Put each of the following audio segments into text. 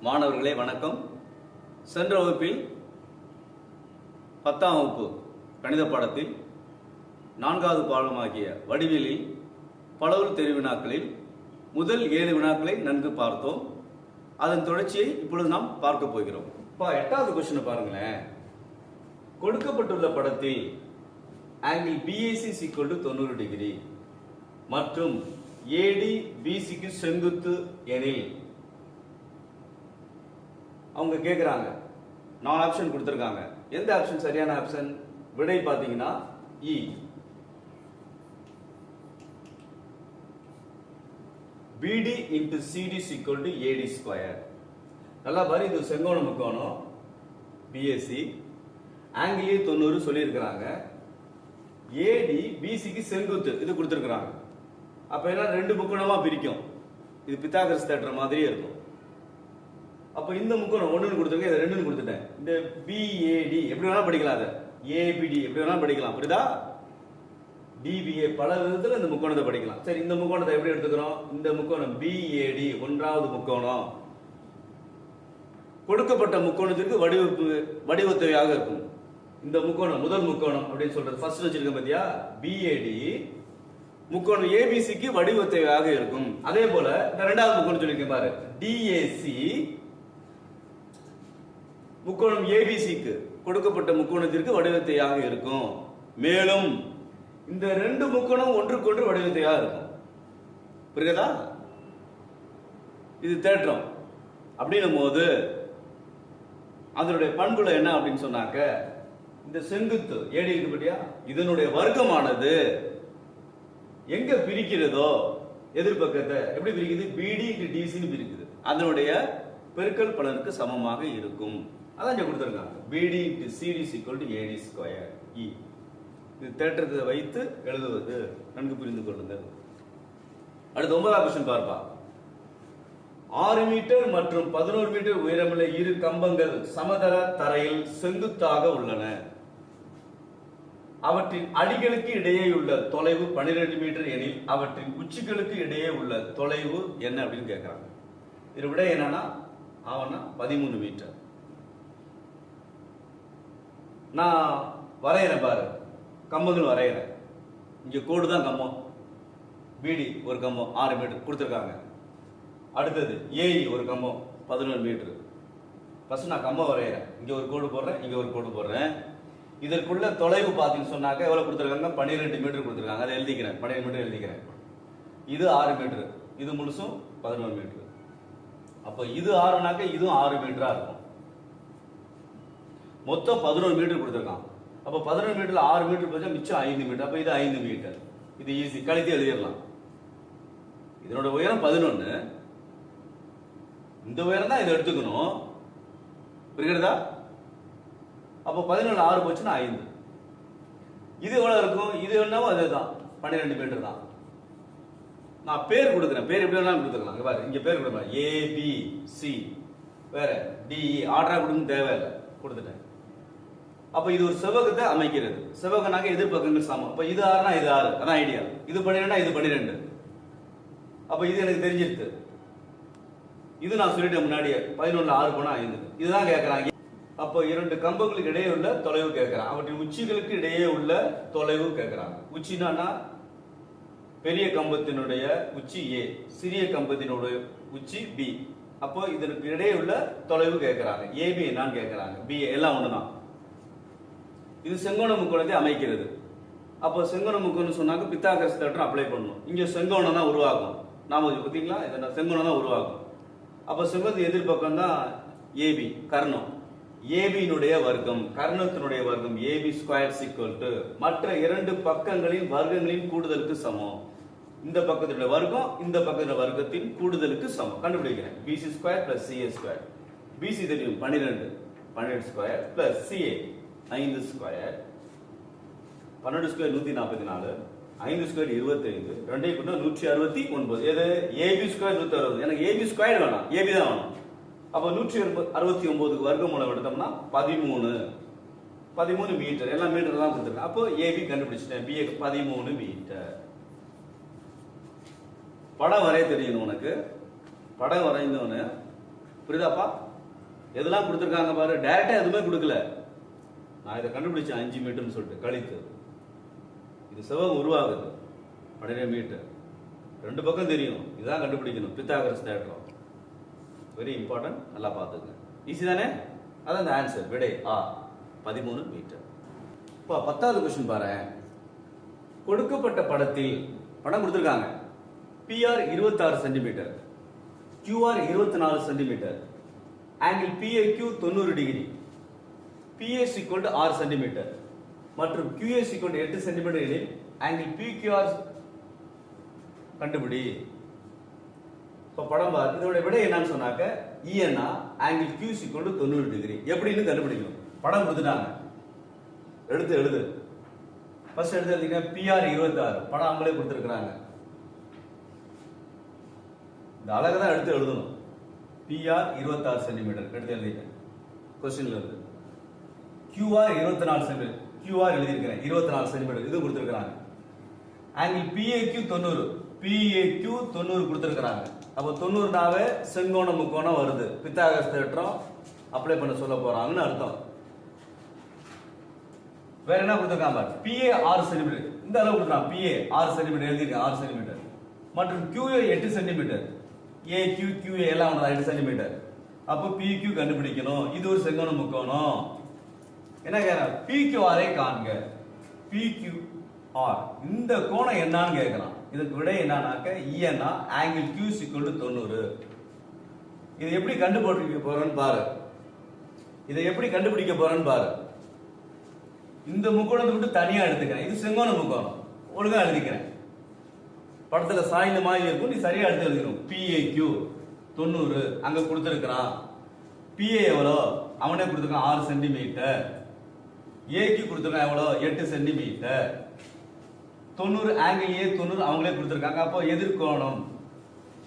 மாணவர்களே வணக்கம். சென்ற வகுப்பில் 10ஆம் வகுப்பு கணித பாடத்தில் 4வது பாடமாகிய வடிவியலில் பலவல் தெரிவு வினாக்களில் முதல் 7 வினாக்களை நன்கு பார்த்தோம். அதன் தொடர்ச்சியை இப்பொழுது நாம் பார்க்க போகிறோம். இப்போ 8வது கொஸ்டின் பாருங்களேன். கொடுக்கப்பட்டுள்ள படத்தில் ஆங்கிள் BAC = 90 டிகிரி மற்றும் AD BCக்கு செங்குத்து எனில் அவங்க கேக்குறாங்க. 4 ஆப்ஷன் கொடுத்திருக்காங்க. எந்த ஆப்ஷன் சரியான ஆப்ஷன்? விடை பாத்தீங்கன்னா E. BD × CD = AD². நல்லா பாரு, இது செங்கோண முக்கோணம் BAC, ஆங்கிள் 90 சொல்லியிருக்கிறாங்க. AD BCக்கு செங்குத்து இது கொடுத்திருக்கிறாங்க. அப்ப என்ன, ரெண்டு முக்கோணமா பிரிக்கும். இது பித்தாகரஸ் தேற்றம் மாதிரியே இருக்கும். அப்ப இந்த முக்கோணம் 1ன்னு கொடுத்திருக்கேன், இதை 2ன்னு கொடுத்துட்டேன். இந்த BAD எப்படி வேணா படிக்கலாம், அதை ABD எப்படி வேணா படிக்கலாம். புரியுதா? DBA பல விதத்துல இந்த முக்கோணத்தை படிக்கலாம். சரி, இந்த முக்கோணத்தை எப்படி எடுத்துக்கிறோம்? இந்த முக்கோணம் BAD 1வது முக்கோணம் கொடுக்கப்பட்ட முக்கோணத்திற்கு வடிவத்தவையாக இருக்கும். இந்த முக்கோணம் முதல் முக்கோணம் அப்படின்னு சொல்றது ஃபர்ஸ்ட் வச்சிருக்கேன் பாத்தியா? BAD முக்கோணம் ABCக்கு வடிவத்தவையாக இருக்கும். அதே போல இந்த இரண்டாவது முக்கோணம் சொல்லிருக்கேன் பாரு, DAC முக்கோணம் ABCக்கு கொடுக்கப்பட்ட முக்கோணத்திற்கு வடிவத்தையாக இருக்கும். மேலும் இந்த ரெண்டு முக்கோணம் ஒன்றுக்கொன்று வடிவத்தையாக இருக்கும். புரியுதா? இது தேற்றம். அப்படின்னும் போது அதனுடைய பண்புல என்ன அப்படின்னு சொன்னாக்க, இந்த செங்குத்து AD இருக்கு பத்தியா, இதனுடைய வர்க்கமானது எங்க பிரிக்கிறதோ எதிர்பக்கத்தை எப்படி பிரிக்குது? BD × DC பிரிக்குது. அதனுடைய பெருக்கல் பலனுக்கு சமமாக இருக்கும். அதான் இங்க கொடுத்திருக்காங்க. BD × CD = AD². E. இது தேற்றத்தை வைத்து எழுதுவது. நன்கு புரிந்து கொள்ளுங்கள். அடுத்து 9வது கொஸ்டின் பார்ப்பா. 6 மீட்டர் மற்றும் 11 மீட்டர் உயரமுள்ள இரு கம்பங்கள் சமதள தரையில் செங்குத்தாக உள்ளன. அவற்றின் அடிகளுக்கு இடையே உள்ள தொலைவு 12 மீட்டர் எனில் அவற்றின் உச்சிகளுக்கு இடையே உள்ள தொலைவு என்ன அப்படின்னு கேட்கிறாங்க. இது விட என்னன்னா 13 மீட்டர். நான் வரைகிறேன் பாரு, கம்பங்கள் வரைகிறேன். இங்க கோடு தான் கம்பம். BD ஒரு கம்பம் 6 மீட்டர் கொடுத்திருக்காங்க. அடுத்தது AE ஒரு கம்பம் 11 மீட்டர். ஃபர்ஸ்ட் நான் கம்பம் வரைகிறேன். இங்க ஒரு கோடு போடுறேன், இங்க ஒரு கோடு போடுறேன். இதற்குள்ள தொலைவு பார்த்தீங்கன்னு சொன்னாக்க எவ்வளவு கொடுத்திருக்காங்க? 12 மீட்டர் கொடுத்திருக்காங்க. அதை எழுதிக்கிறேன், 12 மீட்டர் எழுதிக்கிறேன். இது 6 மீட்டர், இது முழுசும் 11 மீட்டர். அப்ப இது 6னாக்க இதுவும் 6 மீட்டரா இருக்கும். மொத்தம் 11 மீட்டர் கொடுத்திருக்கான். அப்ப 11 மீட்டர்ல 6 மீட்டர் போச்சா மிச்சம் 5 மீட்டர். அப்ப இது 5 மீட்டர். இது ஈஸி, கழித்து எழுதிடலாம். இதனோட உயரம் 11. இந்த உயரம் தான் இதை எடுத்துக்கணும். புரிகிறதா? அப்ப 11 6 போச்சுன்னா 5. இது எவ்வளவு இருக்கும்? இது என்னவோ அதுதான் 12 மீட்டர் தான். நான் பேர் கொடுக்குறேன். பேர் எப்படி வேணாலும் கொடுத்துக்கலாம். பாரு, இங்க பேர் கொடுக்கலாம். ABC வேற DE ஆர்டரா கொடுக்கணும் தேவையில்லை, கொடுத்துட்டேன். அப்ப இது ஒரு செவ்வகத்தை அமைக்கிறது. செவ்வகனாக எதிர்பக்கங்கள் சமம். அப்ப இது 6னா இது 6, அதான் ஐடியா. இது 12னா இது 12. அப்ப இது எனக்கு தெரிஞ்சிருக்கு. இது நான் சொல்லிட்டேன் முன்னாடியே. 11ல 6 போனா 5. இதுதான் கேட்கறாங்க. அப்போ இரண்டு கம்பங்களுக்கு இடையே உள்ள தொலைவு கேட்கிறான். அவற்றின் உச்சிகளுக்கு இடையே உள்ள தொலைவு கேட்கிறாங்க. உச்சினா பெரிய கம்பத்தினுடைய உச்சி A, சிறிய கம்பத்தினுடைய உச்சி B. அப்போ இதற்கு இடையே உள்ள தொலைவு கேட்கிறாங்க. AB என்னன்னு கேட்கிறாங்க. BA எல்லாம் ஒண்ணுதான். இது செங்கோண முக்கோணத்தை அமைக்கிறது. அப்போ செங்கோண முக்கோணம் சொன்னாக்க பித்தாகரஸ் தேற்றம் அப்ளை பண்ணணும். இங்க செங்கோணம் தான் உருவாகும். நாம பாத்தீங்களா, இதை செங்கோணம் தான் உருவாகும். அப்ப செங்கோணத்து எதிர்பக்கம் தான் AB கர்ணம். ABனுடைய வர்க்கம், கர்ணத்தினுடைய வர்க்கம் AB² மற்ற இரண்டு பக்கங்களின் வர்க்கங்களின் கூடுதலுக்கு சமம். இந்த பக்கத்தினுடைய வர்க்கம் இந்த பக்கத்தினுடைய வர்க்கத்தின் கூடுதலுக்கு சமம். கண்டுபிடிக்கிறேன். BC² + CA². BC தெரியும் 12, 12² + CA 5². 12² 144, 5² 25, ரெண்டையும் கூட்டினா 169. எது? AB² 160. எனக்கு AB² வேணாம், AB தான் வேணும். அப்ப 169 வர்க்கமூலம் எடுத்தோம்னா 13 மீட்டர். எல்லாம் மீட்டர் தான் கொடுத்துருக்கேன். அப்போ AB கண்டுபிடிச்சிட்டேன். BA 13 மீட்டர். படம் வரைய தெரியணும் உனக்கு. படம் வரைந்தோன்னு புரியுதாப்பா? எதெல்லாம் கொடுத்துருக்காங்க பாரு, டைரக்டா எதுவுமே கொடுக்கல. நான் இதை கண்டுபிடிச்சேன் 5 மீட்டர்னு சொல்லிட்டு கழித்து. இது செவ்வகம் உருவாகுது 12 மீட்டர். ரெண்டு பக்கம் தெரியும், இதுதான் கண்டுபிடிக்கணும். பித்தாகரஸ் தேற்றம் வெரி இம்பார்ட்டன்ட், நல்லா பார்த்துங்க. ஈஸி தானே? அதான் இந்த ஆன்சர், விடை ஆ 13 மீட்டர். இப்போ 10வது கொஸ்டின் பாரு. கொடுக்கப்பட்ட படத்தில் படம் கொடுத்துருக்காங்க. PR 26 centimetre, QR 24 centimetre, angle PAQ 90 degree, PS equal to 6 centimetre மற்றும் கியூஎஸ் ஈக்குவல் டு 8 சென்டிமீட்டர் எனில் ஆங்கிள் பிக்யூஆர் கண்டுபிடி. இப்போ படம் பாரு, இதோட விடை என்னன்னு சொன்னாக்க இஎன்ஆ angle Q equal to 90 degree. எப்படின்னு கண்டுபிடிக்கணும். படம் கொடுத்துட்டாங்க, எடுத்து எழுது. ஃபர்ஸ்ட் எடுத்து எழுதிங்க. பிஆர் 26 படம் அவங்களே கொடுத்துருக்காங்க. இந்த அழகை தான் எடுத்து எழுதணும். பிஆர் 26 சென்டிமீட்டர் எடுத்து எழுதிங்க கொஸ்டின்ல இருந்து. கியூஆர் 24 சென்டிமீட்டர், கியூஆர் எழுதியிருக்கிறேன் 24 சென்டிமீட்டர், இது கொடுத்துருக்காங்க. ஆங்கிள் பிஏக்யூ 90, பிஏக்யூ 90 கொடுத்துருக்காங்க. அப்போ 90நாவே செங்கோண முக்கோணம் வருது. பித்தாகரஸ் தேற்றம் அப்ளை பண்ண சொல்ல போறாங்கன்னு அர்த்தம். வேற என்ன கொடுத்துருக்காங்க? பிஏ 6 சென்டிமீட்டர், இந்த அளவு கொடுத்துருக்காங்க. பிஏ 6 சென்டிமீட்டர் எழுதிருக்கேன், 6 சென்டிமீட்டர் மற்றும் கியூஏ 8 சென்டிமீட்டர், ஏக்யூ கியூஏ எல்லாம் 8 சென்டிமீட்டர். அப்போ பிக்யூ கண்டுபிடிக்கணும். இது ஒரு செங்கோண முக்கோணம். என்ன கேக்குறான்? பிக்யூஆரை காண்க. பிக்யூஆர் இந்த கோணம் என்னன்னு கேட்கலாம். இதுக்கு விடை என்னன்னாக்க இஎன்ஆ ஆங்கிள் கியூ ஈக்குவல் டு 90. இதை எப்படி கண்டுபிடிக்க போறேன்னு பாரு. இதை எப்படி கண்டுபிடிக்க போறேன்னு பாரு. இந்த முக்கோணத்தை விட்டு தனியா எடுத்துக்கிறேன். இது செங்கோண முக்கோணம், ஒழுங்கா எழுதிக்கிறேன். படத்துல சாய்ந்த மாதிரி இருக்கும், நீ சரியா எடுத்து எழுதிக்கணும். பிஏக்யூ 90 அங்க கொடுத்துருக்கான். பிஏ எவ்வளோ? அவனே கொடுத்துருக்கான் 6 சென்டிமீட்டர். ஏக்கு கொடுத்துருக்கான் எவ்வளோ? 8 சென்டிமீட்டர். 90 ஆங்கிள் ஏ 90 அவங்களே கொடுத்துருக்காங்க. அப்போ எதிர்கோணம்,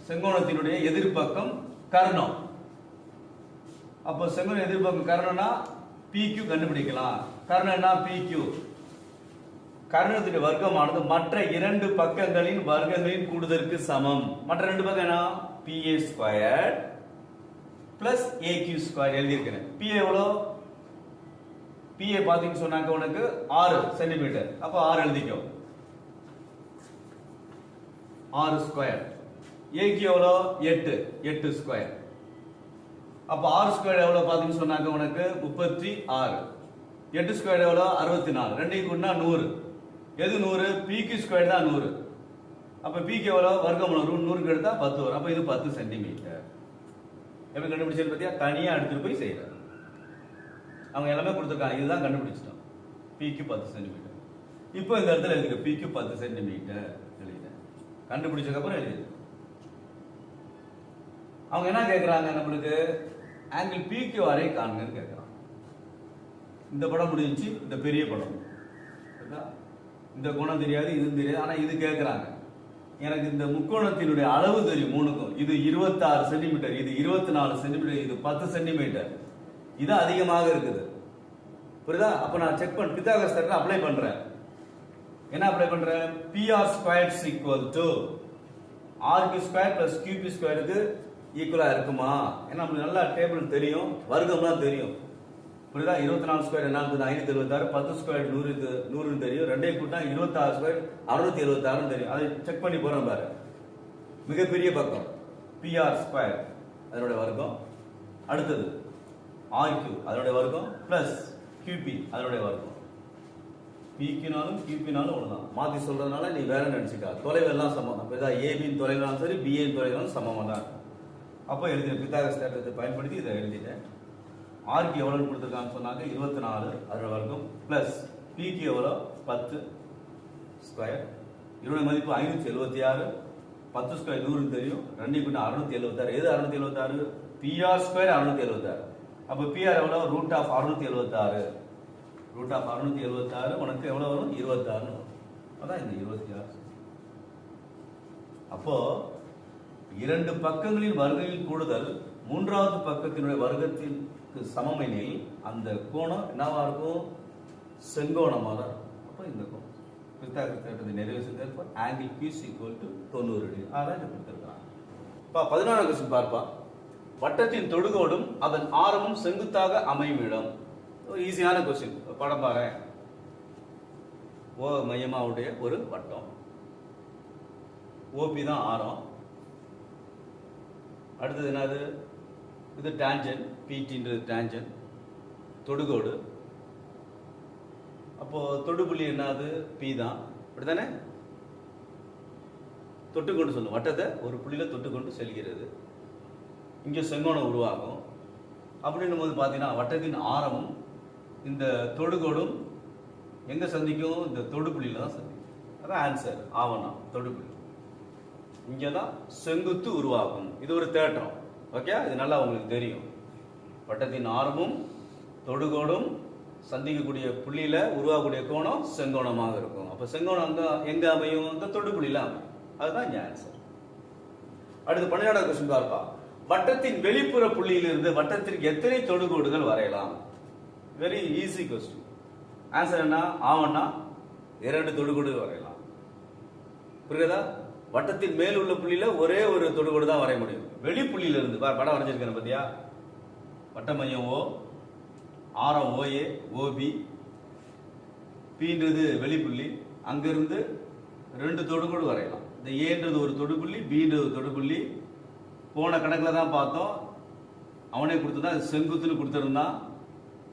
செங்கோணத்தினுடைய எதிர்பக்கம் கர்ணம். அப்போ செங்கோண எதிர்பக்கம் கர்ணம்னா பிக்யூ கண்டுபிடிக்கலாம். கர்ணம்னா பிக்யூ. கர்ணத்தின் வர்க்கமானது மற்ற 2 பக்கங்களின் வர்க்கங்களின் கூடுதலுக்கு சமம். மற்ற 2 பக்கம் என்ன? BA square plus AQ square எழுதியிருக்கிறேன். பிஏ எவ்வளோ? பிஏ பாத்தீங்கன்னு சொன்னாக்க உனக்கு 6 சென்டிமீட்டர். அப்போ 6 எழுதிக்கோ. 6 ஸ்கொயர். ஏக்யூ எவ்வளோ? 8 ஸ்கொயர். அப்போ 6 ஸ்கொயர் எவ்வளோ பாத்தீங்கன்னு சொன்னாக்க உனக்கு 36. 8 ஸ்கொயர் எவ்வளோ? 64. ரெண்டையும் கூட்டினா 100. எது 100? பிக்யூ ஸ்கொயர் தான் 100. அப்ப பிக்கு எவ்வளோ? வர்க்கமூலம் 100க்கு எடுத்தா 10 வரும். அப்ப இது 10 சென்டிமீட்டர். எப்படி கண்டுபிடிச்சது பத்தியா? தனியா எடுத்துட்டு போய் செய்யற. அவங்க எல்லாமே கொடுத்துருக்காங்க, இதுதான் கண்டுபிடிச்சிட்டோம். பிக்கு 10 சென்டிமீட்டர். இப்போ இந்த இடத்துல எழுதிக்க பிக்கு 10 சென்டிமீட்டர் எழுதிட. கண்டுபிடிச்சதுக்கு அப்புறம் எழுதிடு. அவங்க என்ன கேட்கறாங்க நம்மளுக்கு? ஆங்கிள் பிக்யூஆரை காண்கன்னு கேட்கறாங்க. இந்த படம் முடிஞ்சிச்சு, இந்த பெரிய படம். இந்த கோணம் தெரியாது, இதுவும் தெரியாது, ஆனா இது கேட்கறாங்க. எனக்கு இந்த முக்கோணத்தினுடைய அளவு தெரியும் மூணுக்கும். இது 26 சென்டிமீட்டர், இது 24 சென்டிமீட்டர், இது 10 சென்டிமீட்டர். இது அதிகமாக இருக்குது. புரியுதா? அப்ப நான் செக் பண்ண பித்தாகரஸ் தேற்றம் அப்ளை பண்றேன். என்ன அப்ளை பண்றேன்? PR square equal to RQ square plus QP ஸ்கொயருக்கு ஈக்குவலா இருக்குமா? ஏன்னா நமக்கு நல்லா டேபிள் தெரியும், வர்க்கம்லாம் தெரியும். புரியுதா? 24 ஸ்கொயர் என்ன இருக்குது? 576. 10 ஸ்கொயர் 100 தெரியும். ரெண்டையும் கூட்டா 26 ஸ்கொயர் 676 தெரியும். அதை செக் பண்ணி போறோம் பாரு. மிகப்பெரிய பக்கம் PR ஸ்கொயர் அதனுடைய வர்க்கம். அடுத்தது RQ அதனுடைய வர்க்கம் பிளஸ் QP அதனுடைய வர்க்கம். PQ-னாலும் QP-னாலும் ஒண்ணுதான். மாத்தி சொல்றதுனால நீ வேற நினைச்சுக்கா. தொலைவெல்லாம் சமம். அப்ப இதா AB-ன் தொலைவாலும் சரி, BA-ன் தொலைவாலும் சமமா தான். அப்போ எழுதின பித்தாகரஸ் தேற்றத்தை பயன்படுத்தி இதை எழுதிட்டேன். RQ எவ்வளவு கொடுத்துருக்கான்னு சொன்னாங்க? 24 அதோட வர்க்கம் பிளஸ் PQ எவ்வளோ? 10 ஸ்கொயர். இதனுடைய மதிப்பு 576. 10 ஸ்கொயர் 100 தெரியும். ரெண்டையும் கூட்ட 676. எது 676? PR square 676. அப்போ PR எவ்வளோ? Root of 676. ரூட் ஆஃப் 676 உனக்கு எவ்வளோ வரும்? 26 வரும். அதான் இந்த 26. அப்போ 2 பக்கங்களின் வர்க்கங்களின் கூடுதல் மூன்றாவது பக்கத்தினுடைய வர்க்கத்திற்கு சமம் எனில் அந்த கோணம் என்னவா இருக்கும்? செங்கோணமாக தான் இருக்கும். அப்போ இந்த கோணம் பித்தாகரஸ் தேற்றத்தை நிறைவு செய்த ஆங்கிள் Q = 90 டிகிரி. அதான் இங்க கொடுத்துருக்காங்க. 11ஆம் கொஸ்டின் பார்ப்பா. வட்டத்தின் தொடுகோடும் அதன் ஆரமும் செங்குத்தாக அமையும் இடம். ஒரு ஈஸியான கொஸ்டின். படம் பாரு. ஓ மையமாவுடைய ஒரு வட்டம், ஓபி தான் ஆரம். அடுத்தது என்னது? இது டான்ஜென்ட், பிடின்றது டான்ஜென்ட், தொடுகோடு. அப்போ தொடுபுள்ளி என்னது? பி தான். அப்படித்தானே? தொட்டுக்கொண்டு சொல்லும், வட்டத்தை ஒரு புள்ளியில தொட்டுக்கொண்டு செல்கிறது. இங்கே செங்கோணம் உருவாகும். அப்படின்னும் போது பார்த்தீங்கன்னா வட்டத்தின் ஆரமும் இந்த தொடுகோடும் எங்க சந்திக்கும்? இந்த தொடுபுள்ளியில தான் சந்திக்கும். அதான் ஆன்சர். ஆவணம் தொடுபுள்ளி. இங்கே தான் செங்குத்து உருவாகும். இது ஒரு தேற்றம். ஓகே, இது நல்லா உங்களுக்கு தெரியும். வட்டத்தின் ஆரமும் தொடுகோடும் சந்திக்கக்கூடிய புள்ளியில உருவாகக்கூடிய கோணம் செங்கோணமாக இருக்கும். அப்ப செங்கோணம் அங்க எங்க அமையும்? இந்த தொடுபுள்ளியில அமையும். அதுதான் இங்க ஆன்சர். அடுத்து 12வது கொஸ்டின் பார்ப்பா. வட்டத்தின் வெளிப்புற புள்ளியிலிருந்து வட்டத்திற்கு எத்தனை தொடுகோடுகள் வரையலாம்? Very easy question. ஆன்சர் என்ன? ஆவன்னா 2 தொடுகோடுகள் வரையலாம். புரியுதா? வட்டத்தின் மேல் உள்ள புள்ளியில ஒரே ஒரு தொடுகோடு தான் வரைய முடியும். வெளிப்புள்ளியில இருந்து படம் வரைஞ்சிருக்கேன் பாத்தியா? வட்ட மையம் ஓ, ஆரம் ஓஏ, ஓபி, பின்றது வெளிப்புள்ளி. அங்கிருந்து 2 தொடுகோடு வரையலாம். இந்த ஏன்றது ஒரு தொடுப்புள்ளி, பின்றது ஒரு தொடுப்புள்ளி. போன கணக்கில் தான் பார்த்தோம், அவனே கொடுத்துதான் செங்குத்துன்னு கொடுத்துருந்தான்.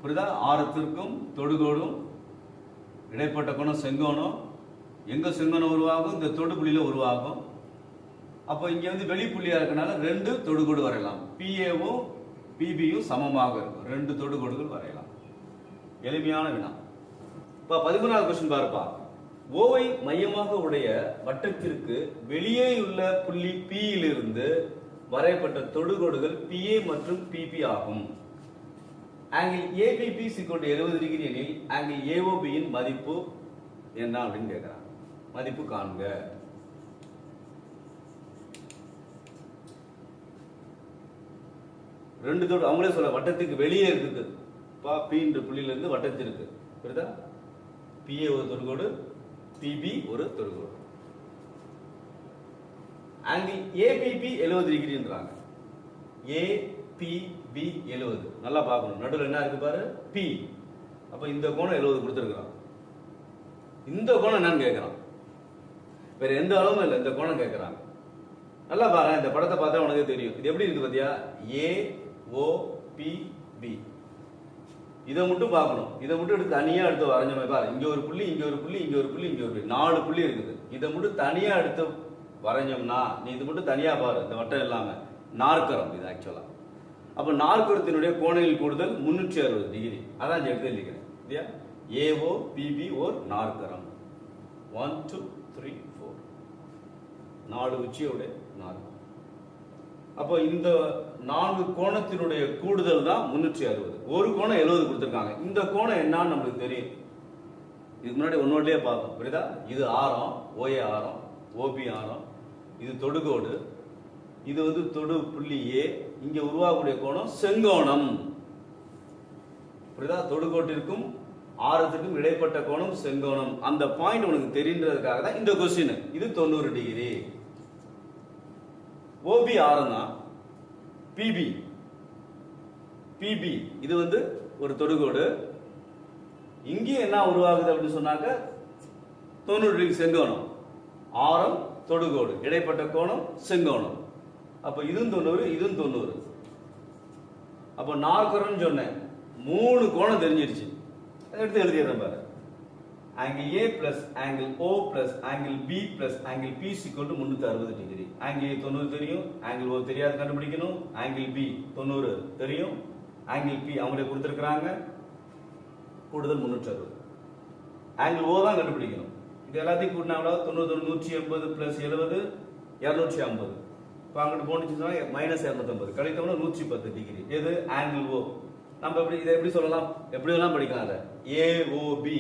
புரியுதா? ஆரத்திற்கும் தொடுகோடும் இடைப்பட்ட கோணம் செங்கோணம். எங்க செங்கோணம் உருவாகும்? இந்த தொடுப்புள்ளியில உருவாகும். அப்போ இங்க வந்து வெளிப்புள்ளியா இருக்கனால 2 தொடுகோடு வரையலாம். பிஏவும் பிபியும் சமமாக இருக்கும். 2 தொடுகோடுகள் வரையலாம். எளிமையான வினா. இப்ப 13வது கொஸ்டின் பாருப்பா. ஓவை மையமாக உடைய வட்டத்திற்கு வெளியே உள்ள புள்ளி பி இலிருந்து வரையப்பட்ட தொடுகோடுகள் பிஏ மற்றும் பிபி ஆகும். ஆங்கிள் ஏபிபி 70 டிகிரி எனில் ஆங்கிள் ஏஓபியின் மதிப்பு என்ன அப்படின்னு கேட்கிறாங்க. மதிப்பு காண்க. ரெண்டு தொடு அவங்களே சொல்ல, வட்டத்துக்கு வெளியே இருக்குது. பின்ற புள்ளியில இருந்து வட்டத்திற்கு, புரியுதா? பிஏ ஒரு தொடுகோடு, பிபி ஒரு தொடுகோடு. Angle ABP 70 டிகிரின்றாங்க. ஏபிபி 70. நல்லா பார்க்கணும். நடுவில் என்ன இருக்கு பாரு? பி. அப்ப இந்த கோணம் 70 கொடுத்துருக்கான். இந்த கோணம் என்னன்னு கேட்கிறான். வேற எந்த அளவும் இல்லை, இந்த கோணம் கேட்கிறாங்க. நல்லா பாரு, இந்த படத்தை பார்த்தா உனக்கு தெரியும். இது எப்படி இருக்கு பாத்தியா? ஏ ஓ பி பி. இதை மட்டும் பார்க்கணும். இதை மட்டும் எடுத்து தனியா எடுத்து வரைஞ்சோமே பாரு. இங்க ஒரு புள்ளி, இங்க ஒரு புள்ளி, இங்க ஒரு புள்ளி, இங்க ஒரு புள்ளி, 4 புள்ளி இருக்குது. இதை மட்டும் தனியா எடுத்து வரைஞ்சோம்னா, நீ இது மட்டும் தனியா பாரு, இந்த வட்டம் இல்லாம நாற்கரம் இது ஆக்சுவலா. அப்ப நாற்கரத்தினுடைய கோணங்கள் கூடுதல் 360 டிகிரி. அதான் எடுத்து எழுதிக்கிறேன். இல்லையா? ஏஓ பிபி ஓர் நாற்கரம். 1 2 3 4 4 உச்சியோட நாற்கரம். அப்போ இந்த 4 கோணத்தினுடைய கூடுதல் தான் 360. ஒரு கோணம் 70 கொடுத்துருக்காங்க. இந்த கோணம் என்னன்னு நம்மளுக்கு தெரியும். இதுக்கு முன்னாடி ஒன்னோடலயே பார்த்தோம். புரியுதா? இது ஆரம், ஓஏ ஆரம், ஓபி ஆரம். இது தொடுகோடு. இது வந்து தொடு புள்ளி ஏ. இங்க உருவாகக்கூடிய கோணம் செங்கோணம். புரியுதா? தொடுகோட்டிற்கும் ஆரத்திற்கும் இடைப்பட்ட கோணம் செங்கோணம். அந்த பாயிண்ட் உனக்கு தெரின்றதுக்காக தான் இந்த கொஸ்டின். இது 90 டிகிரி. ஓபி ஆரம் தான். பிபி பிபி இது வந்து ஒரு தொடுகோடு. இங்கே என்ன உருவாகுது அப்படின்னு சொன்னாக்க 90 டிகிரி செங்கோணம். ஆரம் தொடுகோடு, இடைப்பட்ட கோணம் செங்கோணம். அப்ப இதுவும் 90, இதுவும் 90. அப்ப நாற்கரம்னு சொன்னேன். 3 கோணம் தெரிஞ்சிருச்சு. எடுத்து எழுதிடுறேன் பாரு. Angle A plus angle O plus angle B plus angle B = 360 degree. Angle A 90 தெரியும், ஆங்கிள் ஓ தெரியாது, கண்டுபிடிக்கணும். ஆங்கிள் பி 90 தெரியும், ஆங்கிள் பி அவங்களே கொடுத்துருக்காங்க, கூடுதல் 360. ஆங்கிள் ஓ தான் கண்டுபிடிக்கணும். இது எல்லாத்தையும் கூட்டினா 90 180 பிளஸ் 70 250. இப்போ அங்கிட்டு போனுச்சுன்னா -250 கழித்தோம்னா 110 டிகிரி. எது? ஆங்கிள் ஓ. நம்ம இதை எப்படி சொல்லலாம்? எப்படி வேணாலும் படிக்கலாம். அதை ஏஓபி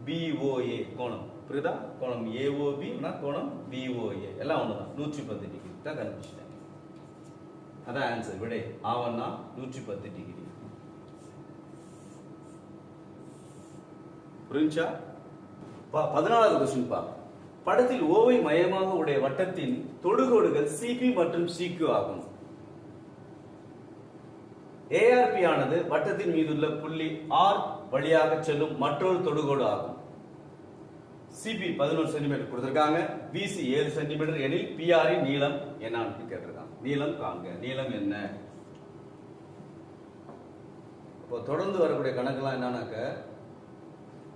பிஓஏ கோணம். புரியுதா? கோணம் ஏஓபி கோணம் பிஓஏ எல்லாம் ஒண்ணுதான். 110 டிகிரி தான் கண்டுபிடிச்சிட்டேன். அதான் ஆன்சர். விடை ஆவன்னா 110 டிகிரி. புரிஞ்சா? 14வது கொஸ்டின் பா. படத்தில் ஓவை மையமாக உடைய வட்டத்தின் தொடுகோடுகள் சிபி மற்றும் சிக்யூ ஆகும். ஏஆர்பி ஆனது வட்டத்தின் மீதுள்ள புள்ளி ஆர் வழியாக செல்லும் மற்றொரு தொடுகோடு ஆகும். சிபி 11 சென்டிமீட்டர் கொடுத்திருக்காங்க, பிசி 7 சென்டிமீட்டர் எனில் பிஆரின் நீளம் என்னன்னு கேட்டிருக்காங்க. நீளம் காண்க. நீளம் என்ன? இப்போ தொடர்ந்து வரக்கூடிய கணக்கெல்லாம் என்னன்னாக்க,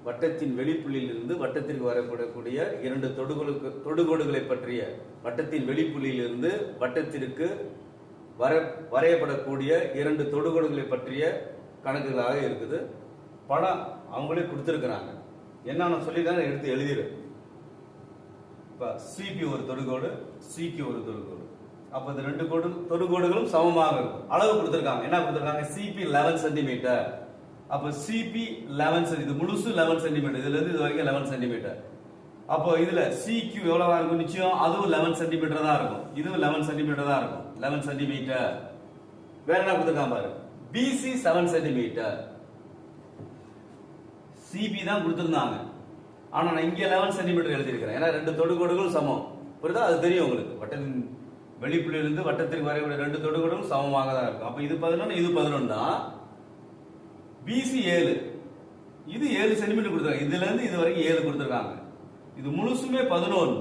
வட்டத்தின் வெளிப்புள்ளியிலிருந்து வட்டத்திற்கு வரக்கூடிய இரண்டு தொடுகோடுகளை பற்றிய, வட்டத்தின் வெளிப்புள்ளியிலிருந்து வட்டத்திற்கு வரையப்படக்கூடிய இரண்டு தொடுகோடுகளை பற்றிய கணக்குகளாக இருக்குது. படம் அவங்களே கொடுத்துருக்கிறாங்க. என்னன்னு சொல்லி தான் எடுத்து எழுதிடு. இப்போ சிபி ஒரு தொடுகோடு, சிக்கு ஒரு தொடுகோடு. அப்போ இந்த ரெண்டு தொடுகோடுகளும் சமமாக இருக்கும். அளவு கொடுத்துருக்காங்க. என்ன கொடுத்துருக்காங்க? CP 11 centimetre. அப்போ சிபி 11, இது முழுசு 11 சென்டிமீட்டர். இதுல இருந்து இது வரைக்கும் 11 சென்டிமீட்டர். அப்போ இதுல சிக்யூ எவ்வளவா இருக்கும்? நிச்சயம் அதுவும் 11 சென்டிமீட்டர் தான் இருக்கும். இதுவும் 11 சென்டிமீட்டர் தான் இருக்கும். 11 சென்டிமீட்டர். வேற என்ன கொடுத்துருக்காங்க பாரு, பிசி 7 சென்டிமீட்டர். சிபி தான் கொடுத்துருந்தாங்க, ஆனா நான் இங்க 11 சென்டிமீட்டர் எழுதியிருக்கிறேன். ஏன்னா ரெண்டு தொடுகோடுகளும் சமம். புரியுதா? அது தெரியும் உங்களுக்கு. வட்டத்தின் வெளிப்புள்ளியிலிருந்து வட்டத்திற்கு வரையக்கூடிய ரெண்டு தொடுகோடுகளும் சமமாக தான் இருக்கும். அப்ப இது 11, இது 11 தான். பிசி 7, இது 7 சென்டிமீட்டர் கொடுத்துருக்காங்க. இதுல இருந்து இது வரைக்கும் 7 கொடுத்துருக்காங்க. இது முழுசுமே 11.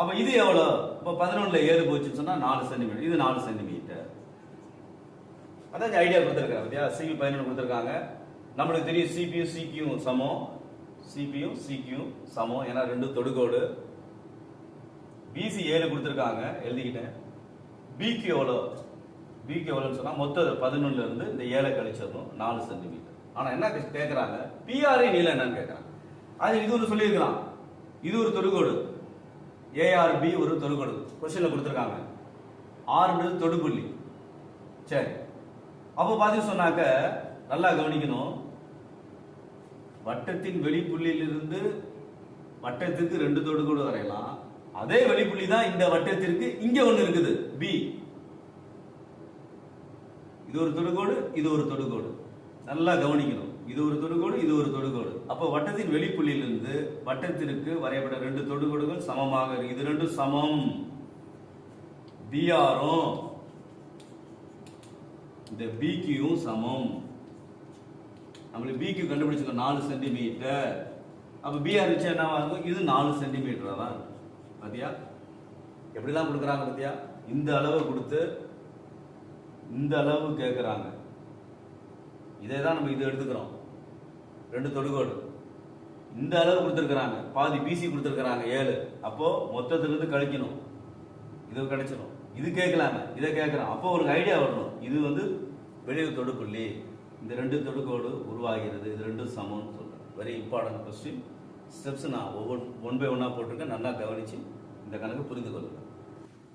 அப்ப இது எவ்வளவு? இப்ப 11ல 7 போச்சுன்னு சொன்னா 4 சென்டிமீட்டர். இது 4 சென்டிமீட்டர். அதான் ஐடியா கொடுத்துருக்காங்க. பத்தியா? சிபி 11 கொடுத்துருக்காங்க. நம்மளுக்கு தெரியும் சிபியும் சிக்யூவும் சமம். சிபியும் சிக்யூவும் சமம். ஏன்னா ரெண்டு தொடுகோடு. பிசி 7 கொடுத்துருக்காங்க, எழுதிக்கிட்டேன். பிக்யூ எவ்வளோ? பிக்யூ எவ்வளோன்னு சொன்னா மொத்தம் 11ல இருந்து இந்த 7 கழிச்சிடணும், 4 சென்டிமீட்டர். ஆனா என்ன கேட்கறாங்க? பிஆர்ஐ நீளம் என்னன்னு கேட்கறாங்க. அது இது ஒரு சொல்லியிருக்கலாம். இது ஒரு தொடுகோடு, ஏஆர்பி ஒரு தொடுகோடு கொஸ்டின்ல கொடுத்துருக்காங்க. ஆறுன்றது தொடுபுள்ளி. சரி, அப்போ பார்த்து சொன்னாக்க நல்லா கவனிக்கணும். வட்டத்தின் வெளிப்புள்ளியிலிருந்து வட்டத்திற்கு ரெண்டு தொடுகோடு வரையலாம். அதே வெளிப்புள்ளி தான் இந்த வட்டத்திற்கு இங்க ஒண்ணு இருக்குது, பி. இது ஒரு தொடுகோடு, இது ஒரு தொடுகோடு. நல்லா கவனிக்கணும். இது ஒரு தொடுகோடு, இது ஒரு தொடுகோடு. அப்போ வட்டத்தின் வெளிப்புள்ளியிலிருந்து வட்டத்திற்கு வரையப்பட ரெண்டு தொடுகோடுகள் சமமாக இருக்கு. இது ரெண்டும் சமம். பிஆரும் இந்த பிக்யூவும் சமம். நம்மளுக்கு பிக்யூ கண்டுபிடிச்சிருக்கோம் 4 சென்டிமீட்டர். அப்ப பிஆர் வச்சு என்னவா இருக்கும்? இது 4 சென்டிமீட்டர் தான். பாத்தியா எப்படிலாம் கொடுக்குறாங்க? பாத்தியா? இந்த அளவு கொடுத்து இந்த அளவு கேட்கிறாங்க. இதே தான் நம்ம இது எடுத்துக்கிறோம். ரெண்டு தொடுகோடு இந்த அளவு கொடுத்துருக்காங்க. பாதி பிசி கொடுத்துருக்காங்க 7. அப்போ மொத்தத்திலிருந்து கழிக்கணும், இது கிடைச்சிடும். இது கேட்கலாம, இதை கேட்கலாம். அப்போ ஒரு ஐடியா வரணும். இது வந்து வெளியே தொடுப்புள்ளி, இந்த ரெண்டு தொடுகோடு உருவாகிறது, இது ரெண்டும் சமம்னு சொல்றேன். Very important question. ஸ்டெப்ஸ் நான் ஒன் பை ஒன்னா போட்டிருக்கேன். நல்லா கவனிச்சு இந்த கணக்கு புரிந்து கொள்ளுங்க.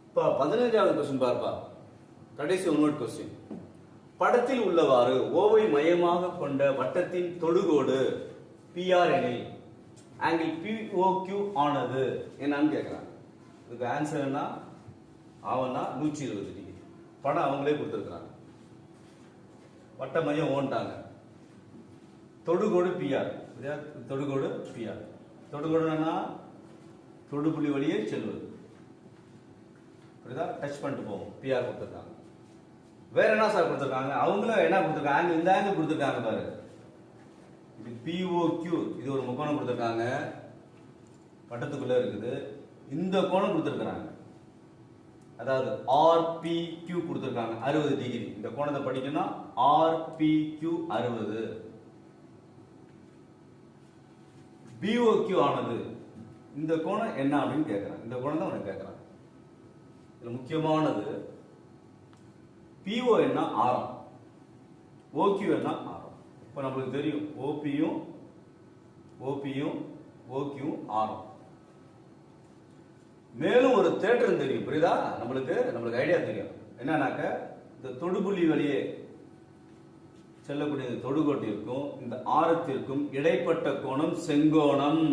இப்போ 15வது கொஸ்டின் பார்ப்பா. கடைசி ஒன்வர்ட் கொஸ்டின். படத்தில் உள்ளவாறு ஓவை மையமாக கொண்ட வட்டத்தின் தொடுகோடு பிஆர் எனில் ஆங்கிள் பிஓக்யூ ஆனது என்னன்னு கேட்கிறாங்க. இதுக்கு ஆன்சர் என்ன ஆவன்னா 120 டிகிரி. படம் அவங்களே கொடுத்துருக்காங்க. வட்ட மையம் ஓன்ட்டாங்க. தொடுகோடு பிஆர். தொடுகோடு பிஆர். தொடுகோடுனா தொடுபுள்ளி வழியே செல்வது. புரியுதா? டச் பண்ணிட்டு போகும். பிஆர் கொடுத்துருக்காங்க. வேற என்ன சார் கொடுத்துருக்காங்க? அவங்களும் என்ன கொடுத்துருக்காங்க? இந்த ஆங்கிள் கொடுத்துருக்காங்க பாரு. இது பிஓக்யூ. இது ஒரு முக்கோணம் கொடுத்துருக்காங்க, வட்டத்துக்குள்ள இருக்குது. இந்த கோணம் கொடுத்துருக்காங்க, அதாவது ஆர்பிக்யூ கொடுத்துருக்காங்க 60 டிகிரி. இந்த கோணத்தை படிக்கணும். ஆர்பிக்யூ 60. பிஓக்யூ ஆனது இந்த கோணம் என்ன அப்படின்னு கேட்கறாங்க. இந்த கோணம் தான் உனக்கு கேட்கறாங்க. இதுல முக்கியமானது பிஓ என்ன ஆரம், ஓக்யூ என்ன ஆரம். இப்ப நம்மளுக்கு தெரியும் ஓபியும் ஓக்யூ ஆரம். மேலும் ஒரு தேற்றம் தெரியும். புரியுதா? நம்மளுக்கு ஐடியா தெரியும். என்னன்னாக்க இந்த தொடுபுள்ளி வழியே செல்லக்கூடிய தொடுகோட்டிற்கும் இந்த ஆரத்திற்கும் இடைப்பட்ட கோணம் செங்கோணம்.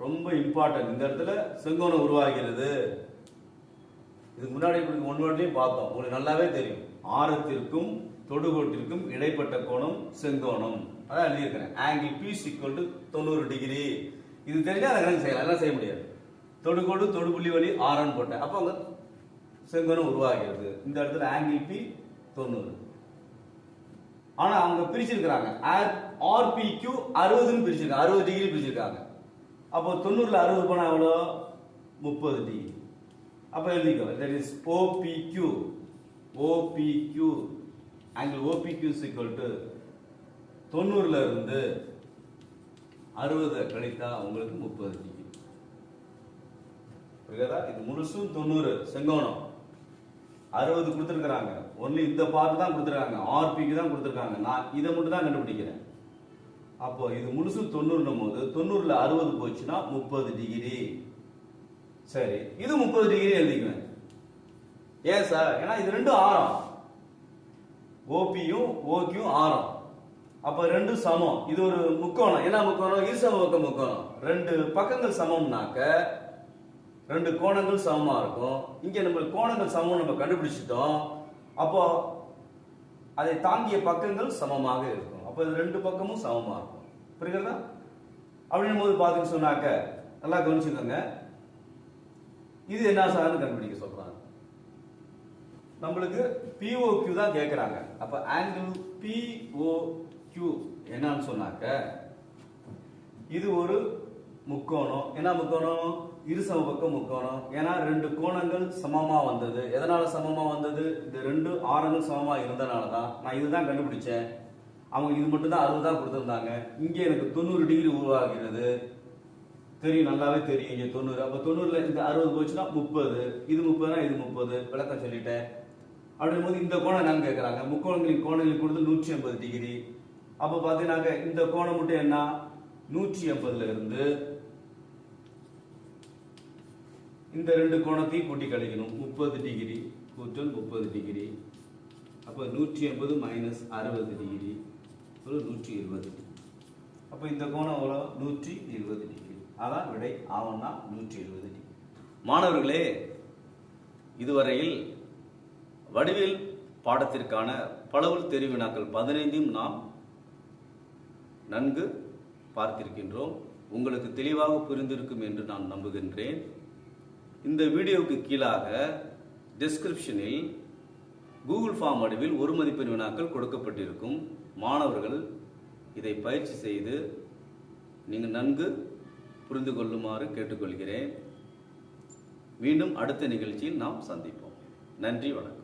ரொம்ப இம்பார்ட்டன்ட். இந்த இடத்துல செங்கோணம் உருவாகிறது. இதுக்கு முன்னாடி ஒன்வர்ட்லயும் பார்த்தோம், உங்களுக்கு நல்லாவே தெரியும். ஆரத்திற்கும் தொடுகோட்டிற்கும் இடைப்பட்ட கோணம் செங்கோணம். அதான் எழுதியிருக்கிறேன். Angle B equal to 90 degree. இது தெரிஞ்சா அதை கணக்கு செய்யலாம், எல்லாம் செய்ய முடியாது. தொடுகோடு தொடுபுள்ளி வழி ஆரன்னு போட்டேன். அப்போ அங்க செங்கோணம் உருவாகிறது. இந்த இடத்துல ஆங்கிள் பி 90. ஆனா அவங்க பிரிச்சிருக்காங்க ஆர்பிக்யூ 60ன்னு பிரிச்சிருக்காங்க, 60 டிகிரி பிரிச்சிருக்காங்க. அப்போ 90ல 60 போனா எவ்வளோ? 30 டிகிரி. அப்ப எழுதிக்கோ, that is OPQ. OPQ angle OPQ is equal to 90ல இருந்து 60 கழித்தா உங்களுக்கு 30 டிகிரி. புரியுதா? இது முழுசும் 90 செங்கோணம். 60 கொடுத்துருக்காங்க. ஒன்லி இந்த பார்ட் தான் கொடுத்துருக்காங்க, ஆர்பிக்கு தான் கொடுத்துருக்காங்க. நான் இதை மட்டும் தான் கண்டுபிடிக்கிறேன். அப்போ இது முழுசு 90 போது 90ல 60 போச்சுன்னா 30 டிகிரி. சரி, இது 30 டிகிரி எழுதிக்குவேன். ஏன் சார்? ஏன்னா இது ரெண்டும் ஆரம், ஓபியும் ஓக்யூயும் ஆரம். அப்ப ரெண்டும் சமம். இது ஒரு முக்கோணம். என்ன முக்கோணம்? இருசம பக்க முக்கோணம். ரெண்டு பக்கங்கள் சமம்னாக்க ரெண்டு கோணங்கள் சமமா இருக்கும். இங்க நம்ம கோணங்கள் சமம் நம்ம கண்டுபிடிச்சிட்டோம். அப்போ அதை தாங்கிய பக்கங்கள் சமமாக இருக்கும். அப்ப இது ரெண்டு பக்கமும் சமமா இருக்கும். புரியுதா? அப்படின்னும் போது பாத்தீங்கன்னு சொன்னாக்க நல்லா கவனிச்சுக்கோங்க. இது என்ன சார்னு கண்டுபிடிக்க சொல்றாங்க. நம்மளுக்கு POQ தான் கேட்கறாங்க. அப்ப ஆங்கிள் POQ என்னன்னு சொன்னாக்க இது ஒரு முக்கோணம். என்ன முக்கோணம்? இருசம பக்க முக்கோணம். ஏன்னா ரெண்டு கோணங்கள் சமமா வந்தது. எதனால சமமா வந்தது? இந்த ரெண்டு ஆரங்கள் சமமா இருந்தனால தான். நான் இதுதான் கண்டுபிடிச்சேன். அவங்க இது மட்டும் தான் 60 தான் கொடுத்திருந்தாங்க. இங்க எனக்கு 90 டிகிரி உருவாகிறது. தெரியும், நல்லாவே தெரியும். இங்க 90. அப்ப 90ல இந்த 60 போச்சுன்னா 30. இது 30னா இது 30. விளக்கம் சொல்லிட்டேன். அப்படின் போது இந்த கோணம் என்னன்னு கேட்கறாங்க. முக்கோணங்களின் கோணங்கள் கொடுத்து 180 டிகிரி. அப்ப பாத்தீங்கன்னா இந்த கோணம் மட்டும் என்ன? 180ல இருந்து இந்த ரெண்டு கோணத்தையும் கூட்டி கழிக்கணும். 30 டிகிரி கூட்டல் 30 டிகிரி. அப்ப 180 மைனஸ் 60 டிகிரி 120. அப்ப இந்த கோணம் எவ்வளோ? 120 டிகிரி. அதான் விடை. ஆவன்னா 120 டிகிரி. மாணவர்களே, இதுவரையில் வடிவியல் பாடத்திற்கான பலவல் தெரிவு வினாக்கள் 15 நாம் நன்கு பார்த்திருக்கின்றோம். உங்களுக்கு தெளிவாக புரிந்திருக்கும் என்று நான் நம்புகின்றேன். இந்த வீடியோவுக்கு கீழாக டிஸ்கிரிப்ஷனில் கூகுள் ஃபார்ம் வடிவில் ஒரு மதிப்பெண் வினாக்கள் கொடுக்கப்பட்டிருக்கும். மாணவர்கள் இதை பயிற்சி செய்து நீங்கள் நன்கு புரிந்து கொள்ளுமாறு கேட்டுக்கொள்கிறேன். மீண்டும் அடுத்த நிகழ்ச்சியில் நாம் சந்திப்போம். நன்றி, வணக்கம்.